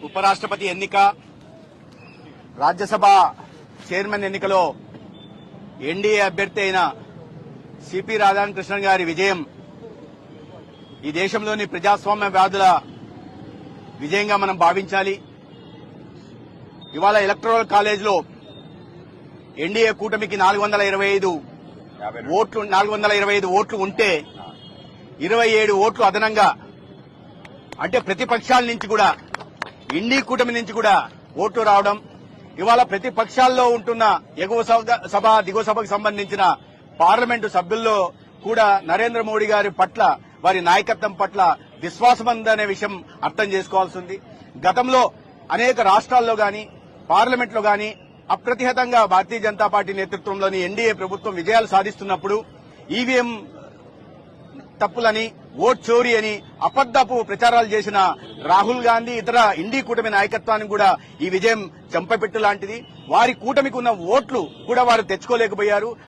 ఉపరాష్ట్రపతి ఎన్నిక, రాజ్యసభ చైర్మన్ ఎన్నికలో ఎన్డీఏ అభ్యర్థి అయిన సిపి రాధాకృష్ణన్ గారి విజయం ఈ దేశంలోని ప్రజాస్వామ్యవాదుల విజయంగా మనం భావించాలి. ఇవాళ ఎలక్టరల్ కాలేజ్లో ఎన్డీఏ కూటమికి 425 ఓట్లు ఉంటే 27 ఓట్లు అదనంగా, అంటే ప్రతిపక్షాల నుంచి కూడా ఎన్డీ కూటమి నుంచి కూడా ఓట్లు రావడం, ఇవాళ ప్రతిపక్షాల్లో ఉంటున్న ఎగువ సభ దిగువ సభకు సంబంధించిన పార్లమెంటు సభ్యుల్లో కూడా నరేంద్ర మోడీ గారి పట్ల, వారి నాయకత్వం పట్ల విశ్వాసం ఉందనే విషయం అర్థం చేసుకోవాల్సి ఉంది. గతంలో అనేక రాష్ట్రాల్లో గాని పార్లమెంట్లో గాని అప్రతిహతంగా భారతీయ జనతా పార్టీ నేతృత్వంలోని ఎన్డీఏ ప్రభుత్వం విజయాలు సాధిస్తున్నప్పుడు ఈవీఎం తప్పులని, ఓట్ చోరీ అని అబద్దపు ప్రచారాలు చేసిన రాహుల్ గాంధీ ఇతర ఇండీ కూటమి నాయకత్వానికి కూడా ఈ విజయం చెంపపెట్టు లాంటిది. వారి కూటమికి ఉన్న ఓట్లు కూడా వారు తెచ్చుకోలేకపోయారు.